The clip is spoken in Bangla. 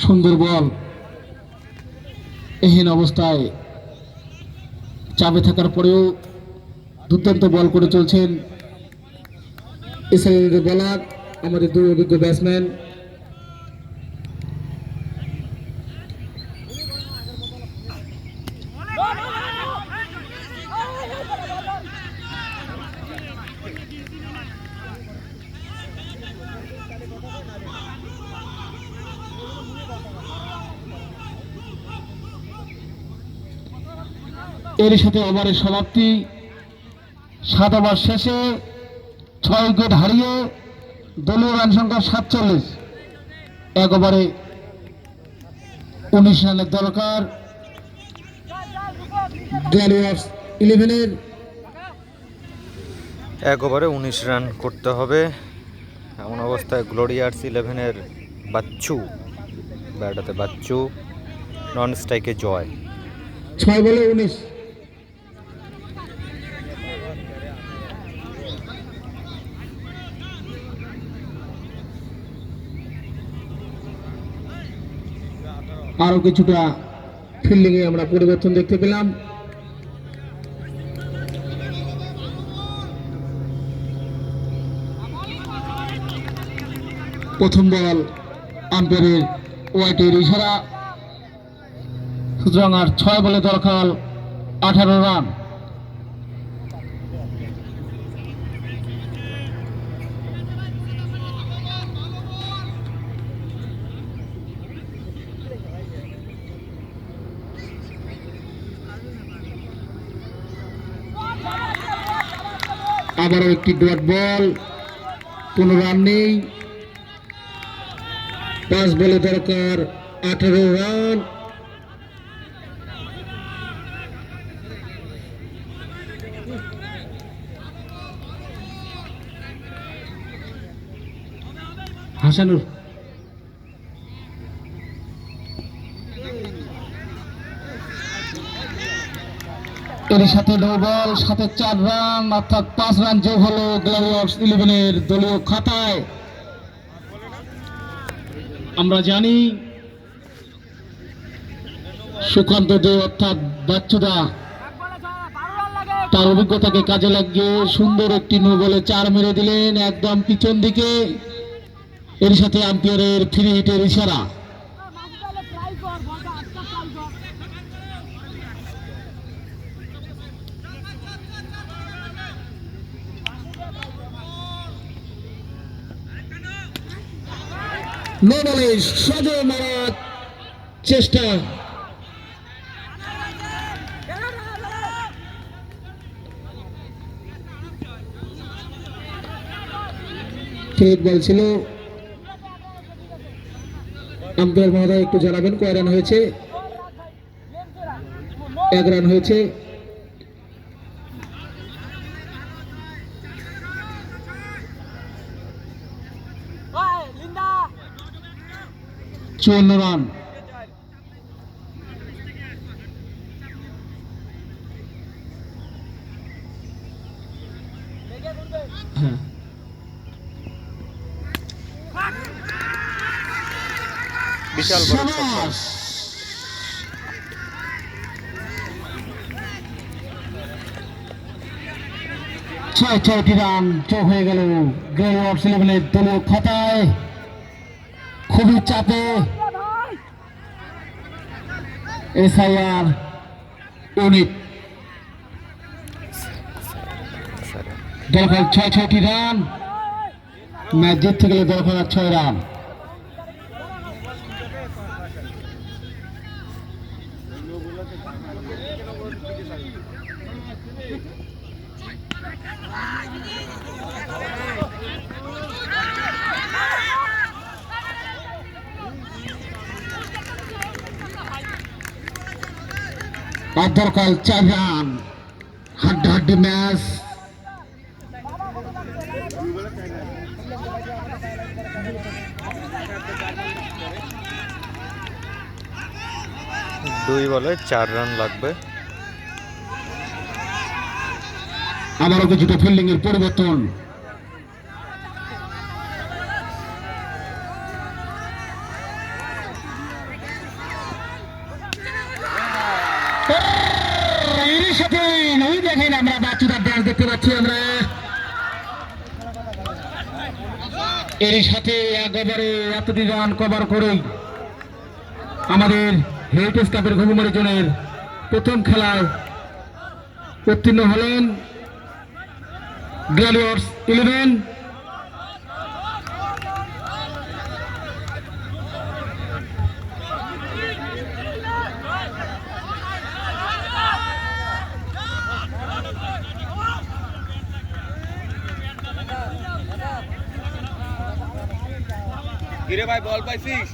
সুন্দর বল, এহেন অবস্থায় চাপে থাকার পরেও দুর্দান্ত বল করে চলছেন এসআইয়ের বলার আমাদের দুই অভিজ্ঞ ব্যাটসম্যান। এর সাথে ওভারের সমাপ্তি। 7 ওভার শেষে 6 উইকেট হারিয়ে দলীয় রান সংখ্যা 47। 1 ওভারে 19 রানের দরকার গ্ল্যাডিয়ার্স 11-এর। 1 ওভারে 19 রান করতে হবে, এমন অবস্থায় গ্লোরিয়ার্স 11-এর বাচ্চু, ব্যাটাতে বাচ্চু, নন স্ট্রাইকে জয়। 6 বলে 19। আরো কিছুটা ফিল্ডিং এ আমরা পরিবর্তন দেখতে পেলাম। প্রথম বল আম্পায়ারের ওয়াইটের ইশারা, সুতরাং আর 6 বলে দরকার 18 রান। আবারও একটি ডট বল, কোনো রান নেই। 5 বলে দরকার 18 রান। হাসানুর এর সাথে নো বল, সাথে 4 রান, অর্থাৎ 5 রান যোগ হলো গ্ল্যাডিয়ার্স 11-এর দলীয় খাতায়। আমরা জানি সুকান্ত দে অর্থাৎ বাচ্চুদা তার অভিজ্ঞতাকে কাজে লাগিয়ে সুন্দর একটি নো বলে 4 মেরে দিলেন একদম পিছন দিকে। এর সাথে আম্পায়ারের ফ্রি হিটের ইশারা। নো বলে সজে মারার চেষ্টা, ফেড বল ছিল। আম্পায়ার মহোদয় একটু জানাবেন কয় রান হয়েছে? 1 রান হয়েছে। চুয়ান্ন রান। হ্যাঁ, বিশাল বড় ছক্কা। 6টি রান যোগ হয়ে গেল গ্ল্যাডিয়ার্স 11-এর দলীয় খাতায়। খুবই চাপে এসআইআর ইউনিট। দরকার 6টি রান, ম্যাচ জিততে গেলে দরকার 6 রান। আর দরকার 4 রান। হাড্ডাহাড্ডি ম্যাচ। 2 বলে 4 রান লাগবে। আবারও কিছুটা ফিল্ডিং এর পরিবর্তন। এর সাথে নই দেখেন আমরা বাচ্চুদার ড্যান্স দেখতে পাচ্ছি আমরা। এর সাথে এক ওভারে এতটি রান কভার করেই আমাদের হেরিটেজ কাপের ঘুঘুমারি জোনের প্রথম খেলায় উত্তীর্ণ হলেন গ্লোরিয়ার্স 11। কিরে ভাই বল পাইছিস?